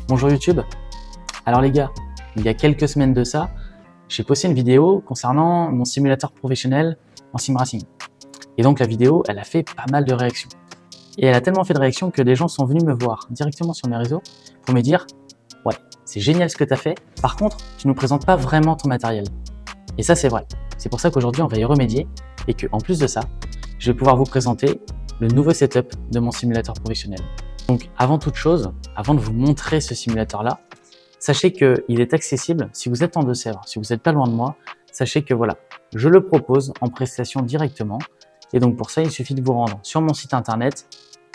Bonjour YouTube. Alors les gars, il y a quelques semaines de ça, j'ai posté une vidéo concernant mon simulateur professionnel en sim racing. Et donc la vidéo, elle a fait pas mal de réactions. Et elle a tellement fait de réactions que des gens sont venus me voir directement sur mes réseaux pour me dire « Ouais, c'est génial ce que tu as fait, par contre, tu ne nous présentes pas vraiment ton matériel. » Et ça c'est vrai. C'est pour ça qu'aujourd'hui on va y remédier et qu'en plus de ça, je vais pouvoir vous présenter le nouveau setup de mon simulateur professionnel. Donc avant toute chose, avant de vous montrer ce simulateur-là, sachez qu'il est accessible si vous êtes en Deux-Sèvres, si vous n'êtes pas loin de moi, sachez que voilà, je le propose en prestation directement. Et donc pour ça, il suffit de vous rendre sur mon site internet,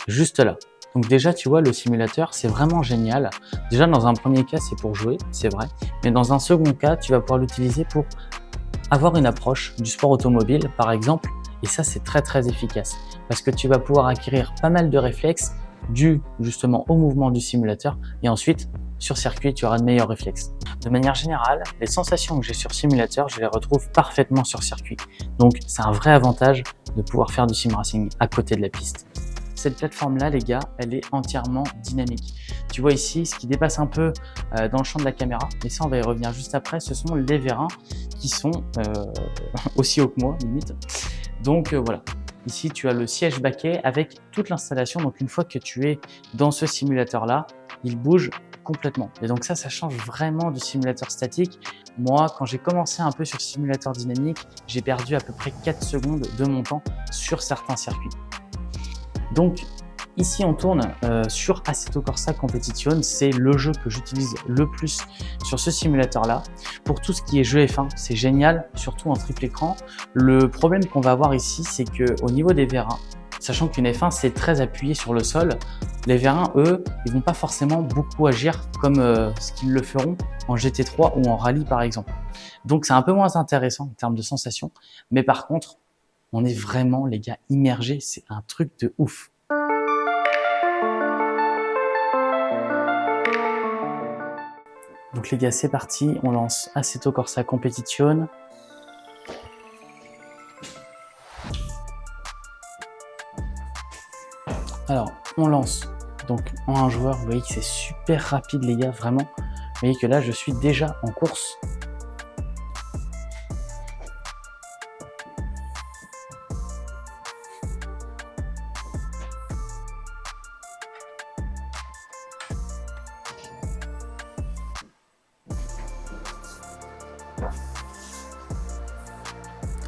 juste là. Donc déjà, tu vois, le simulateur, c'est vraiment génial. Déjà, dans un premier cas, c'est pour jouer, c'est vrai. Mais dans un second cas, tu vas pouvoir l'utiliser pour avoir une approche du sport automobile, par exemple. Et ça, c'est très, très efficace parce que tu vas pouvoir acquérir pas mal de réflexes dus justement au mouvement du simulateur. Et ensuite, sur circuit, tu auras de meilleurs réflexes. De manière générale, les sensations que j'ai sur simulateur, je les retrouve parfaitement sur circuit. Donc, c'est un vrai avantage de pouvoir faire du sim racing à côté de la piste. Cette plateforme-là, les gars, elle est entièrement dynamique. Tu vois ici, ce qui dépasse un peu dans le champ de la caméra, mais ça, on va y revenir juste après, ce sont les vérins qui sont aussi hauts que moi, limite. Donc, voilà. Ici, tu as le siège baquet avec toute l'installation. Donc, une fois que tu es dans ce simulateur-là, il bouge complètement. Et donc ça change vraiment du simulateur statique. Moi, quand j'ai commencé un peu sur simulateur dynamique, j'ai perdu à peu près 4 secondes de mon temps sur certains circuits. Donc ici, on tourne sur Assetto Corsa Competizione. C'est le jeu que j'utilise le plus sur ce simulateur-là. Pour tout ce qui est jeu F1, c'est génial, surtout en triple écran. Le problème qu'on va avoir ici, c'est qu'au niveau des vérins, sachant qu'une F1, c'est très appuyé sur le sol, les vérins, eux, ils vont pas forcément beaucoup agir comme ce qu'ils le feront en GT3 ou en rallye, par exemple. Donc, c'est un peu moins intéressant en termes de sensations. Mais par contre, on est vraiment, les gars, immergés. C'est un truc de ouf. Donc, les gars, c'est parti. On lance Assetto Corsa Competizione. Alors, on lance donc en un joueur. Vous voyez que c'est super rapide, les gars, vraiment. Vous voyez que là, je suis déjà en course.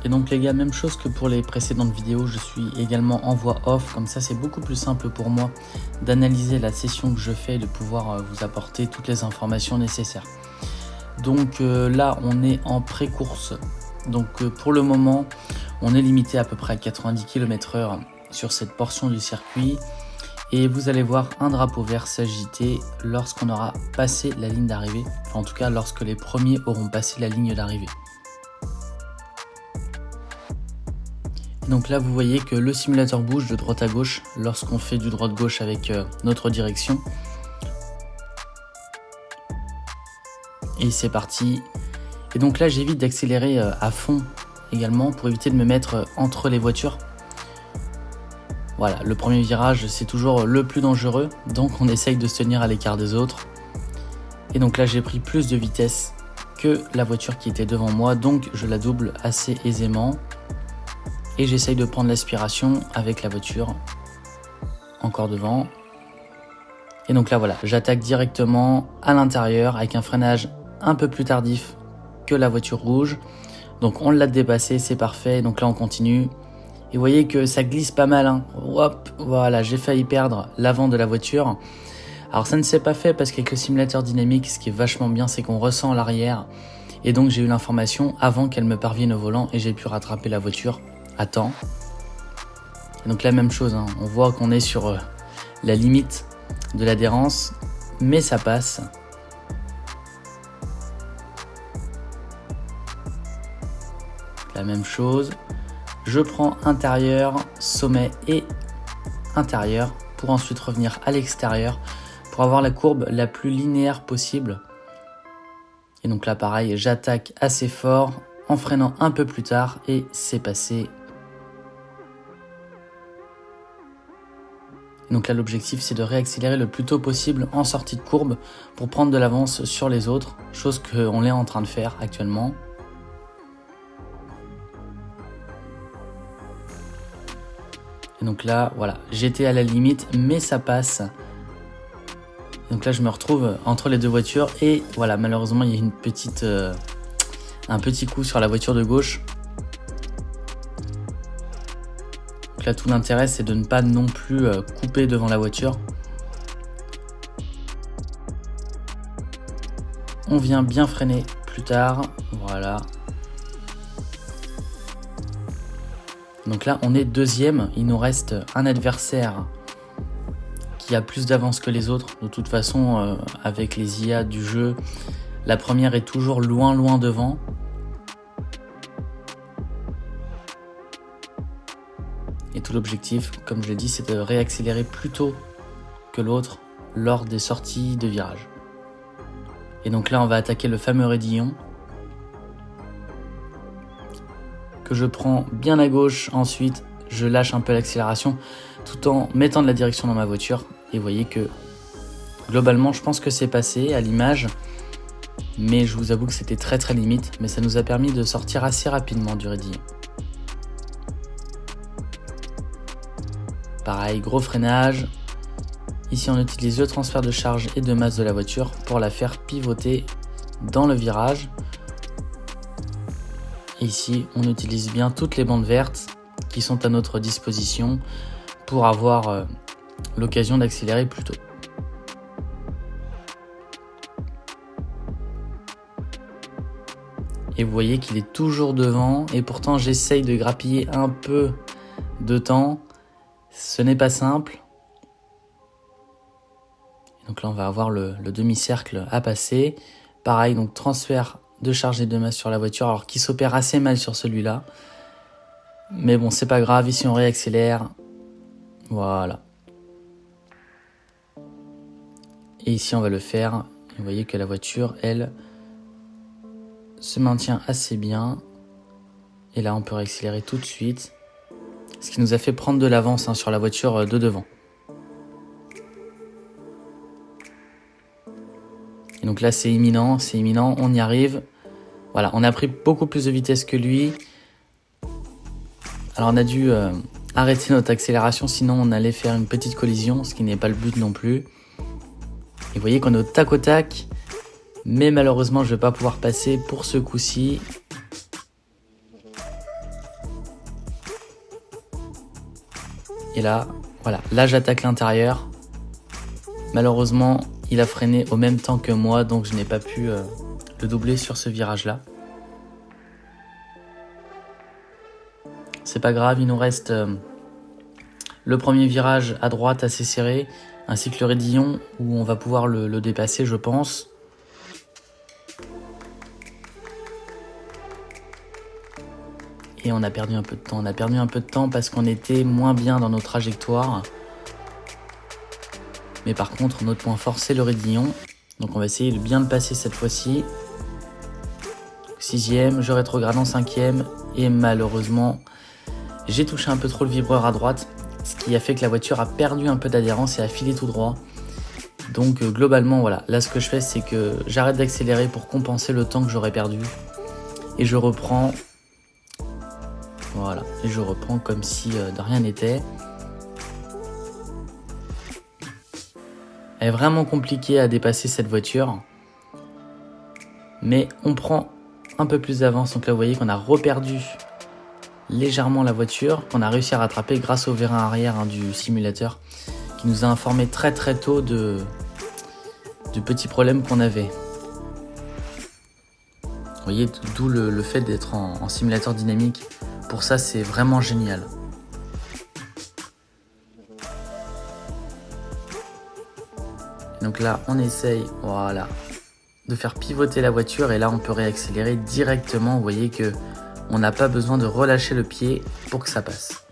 Et donc les gars, même chose que pour les précédentes vidéos, je suis également en voix off, comme ça c'est beaucoup plus simple pour moi d'analyser la session que je fais et de pouvoir vous apporter toutes les informations nécessaires. Donc là on est en pré-course, donc pour le moment on est limité à peu près à 90 km/h sur cette portion du circuit et vous allez voir un drapeau vert s'agiter lorsqu'on aura passé la ligne d'arrivée, enfin en tout cas lorsque les premiers auront passé la ligne d'arrivée. Donc là vous voyez que le simulateur bouge de droite à gauche lorsqu'on fait du droite-gauche avec notre direction. Et c'est parti. Et donc là j'évite d'accélérer à fond également pour éviter de me mettre entre les voitures. Voilà, le premier virage c'est toujours le plus dangereux, donc on essaye de se tenir à l'écart des autres. Et donc là j'ai pris plus de vitesse que la voiture qui était devant moi, donc je la double assez aisément. Et j'essaye de prendre l'aspiration avec la voiture encore devant. Et donc là voilà, j'attaque directement à l'intérieur avec un freinage un peu plus tardif que la voiture rouge. Donc on l'a dépassé, c'est parfait. Donc là on continue. Et vous voyez que ça glisse pas mal, hein. Hop, voilà, j'ai failli perdre l'avant de la voiture. Alors ça ne s'est pas fait parce qu'avec le simulateur dynamique, ce qui est vachement bien, c'est qu'on ressent l'arrière. Et donc j'ai eu l'information avant qu'elle me parvienne au volant et j'ai pu rattraper la voiture à temps. Et donc la même chose, hein, on voit qu'on est sur la limite de l'adhérence, mais ça passe. La même chose, je prends intérieur, sommet et intérieur pour ensuite revenir à l'extérieur pour avoir la courbe la plus linéaire possible. Et donc là pareil, j'attaque assez fort en freinant un peu plus tard et c'est passé. Donc là, l'objectif, c'est de réaccélérer le plus tôt possible en sortie de courbe pour prendre de l'avance sur les autres, chose qu'on est en train de faire actuellement. Et donc là, voilà, j'étais à la limite, mais ça passe. Donc là, je me retrouve entre les deux voitures et voilà, malheureusement, il y a un petit coup sur la voiture de gauche. Donc là, tout l'intérêt, c'est de ne pas non plus couper devant la voiture. On vient bien freiner plus tard, voilà. Donc là, on est deuxième, il nous reste un adversaire qui a plus d'avance que les autres. De toute façon, avec les IA du jeu, la première est toujours loin devant. Et tout l'objectif, comme je l'ai dit, c'est de réaccélérer plus tôt que l'autre lors des sorties de virage. Et donc là, on va attaquer le fameux raidillon que je prends bien à gauche. Ensuite, je lâche un peu l'accélération tout en mettant de la direction dans ma voiture. Et vous voyez que globalement, je pense que c'est passé à l'image. Mais je vous avoue que c'était très limite. Mais ça nous a permis de sortir assez rapidement du raidillon. Pareil, gros freinage. Ici, on utilise le transfert de charge et de masse de la voiture pour la faire pivoter dans le virage. Et ici, on utilise bien toutes les bandes vertes qui sont à notre disposition pour avoir l'occasion d'accélérer plus tôt. Et vous voyez qu'il est toujours devant et pourtant j'essaye de grappiller un peu de temps. Ce n'est pas simple. Et donc là, on va avoir le demi-cercle à passer. Pareil, donc transfert de charge et de masse sur la voiture, alors qui s'opère assez mal sur celui-là. Mais bon, c'est pas grave, ici on réaccélère. Voilà. Et ici on va le faire. Vous voyez que la voiture, elle, se maintient assez bien. Et là, on peut réaccélérer tout de suite. Ce qui nous a fait prendre de l'avance sur la voiture de devant. Et donc là, c'est imminent, on y arrive. Voilà, on a pris beaucoup plus de vitesse que lui. Alors on a dû arrêter notre accélération, sinon on allait faire une petite collision, ce qui n'est pas le but non plus. Et vous voyez qu'on est au tac au tac, mais malheureusement je ne vais pas pouvoir passer pour ce coup-ci. Et là, voilà, là j'attaque l'intérieur. Malheureusement, il a freiné au même temps que moi, donc je n'ai pas pu le doubler sur ce virage-là. C'est pas grave, il nous reste le premier virage à droite assez serré, ainsi que le raidillon où on va pouvoir le dépasser, je pense. Et on a perdu un peu de temps, parce qu'on était moins bien dans nos trajectoires. Mais par contre, notre point fort, c'est le raidillon. Donc on va essayer de bien le passer cette fois-ci. 6ème, je rétrograde en 5ème. Et malheureusement, j'ai touché un peu trop le vibreur à droite, ce qui a fait que la voiture a perdu un peu d'adhérence et a filé tout droit. Donc globalement, voilà, là ce que je fais, c'est que j'arrête d'accélérer pour compenser le temps que j'aurais perdu. Et je reprends, voilà, et je reprends comme si de rien n'était. Elle est vraiment compliquée à dépasser cette voiture. Mais on prend un peu plus d'avance. Donc là, vous voyez qu'on a reperdu légèrement la voiture, qu'on a réussi à rattraper grâce au vérin arrière du simulateur, qui nous a informé très tôt du petit problème qu'on avait. Vous voyez, d'où le fait d'être en simulateur dynamique. Pour ça, c'est vraiment génial. Donc là, on essaye, voilà, de faire pivoter la voiture et là, on peut réaccélérer directement. Vous voyez que on n'a pas besoin de relâcher le pied pour que ça passe.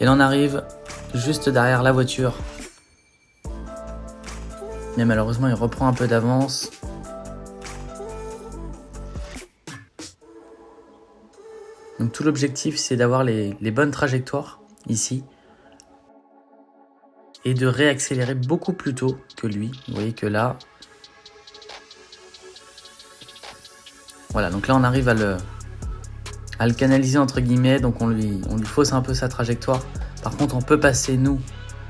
Et là, on arrive juste derrière la voiture. Mais malheureusement, il reprend un peu d'avance. Donc tout l'objectif, c'est d'avoir les bonnes trajectoires ici, et de réaccélérer beaucoup plus tôt que lui. Vous voyez que là, voilà, donc là on arrive à le canaliser entre guillemets, donc on lui fausse un peu sa trajectoire. Par contre, on peut passer nous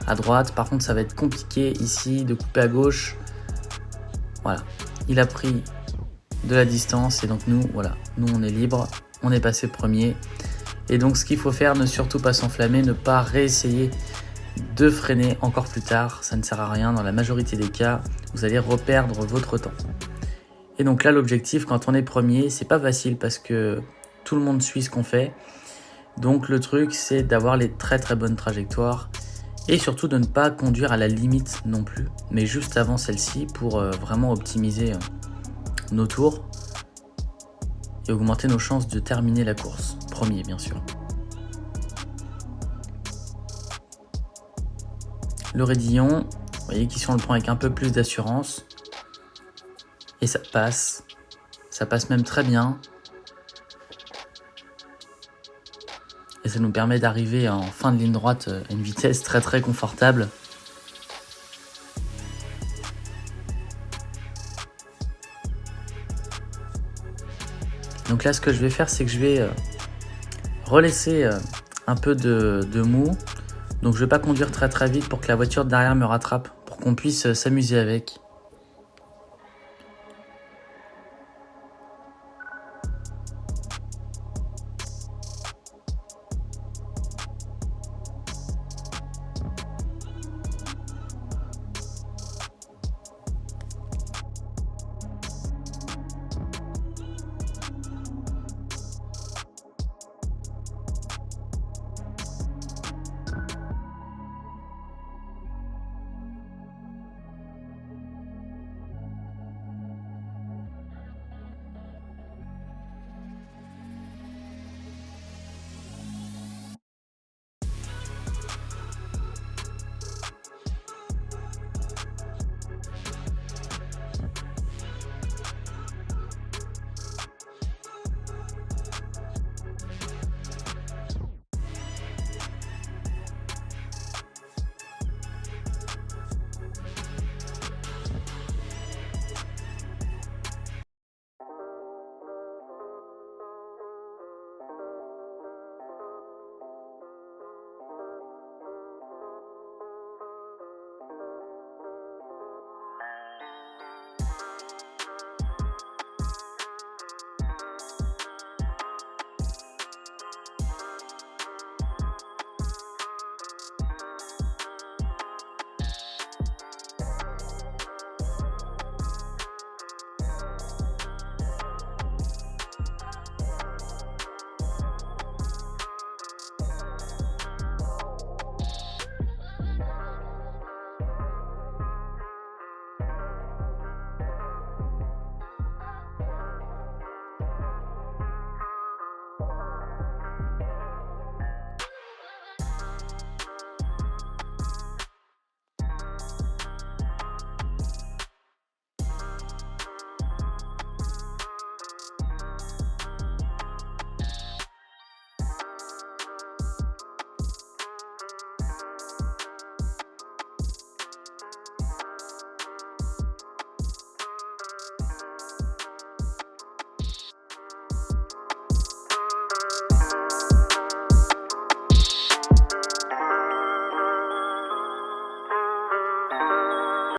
à droite, par contre ça va être compliqué ici de couper à gauche. Voilà, il a pris de la distance et donc nous, voilà, nous on est libre, on est passé premier. Et donc ce qu'il faut faire, ne surtout pas s'enflammer, ne pas réessayer de freiner encore plus tard, ça ne sert à rien. Dans la majorité des cas, vous allez reperdre votre temps. Et donc là, l'objectif quand on est premier, c'est pas facile parce que tout le monde suit ce qu'on fait. Donc le truc, c'est d'avoir les très très bonnes trajectoires et surtout de ne pas conduire à la limite non plus, mais juste avant celle-ci pour vraiment optimiser nos tours et augmenter nos chances de terminer la course. Premier, bien sûr. Le raidillon, vous voyez qu'ici on le prend avec un peu plus d'assurance. Et ça passe même très bien. Et ça nous permet d'arriver en fin de ligne droite à une vitesse très très confortable. Donc là, ce que je vais faire, c'est que je vais relaisser un peu de mou. Donc je vais pas conduire très très vite pour que la voiture derrière me rattrape, pour qu'on puisse s'amuser avec.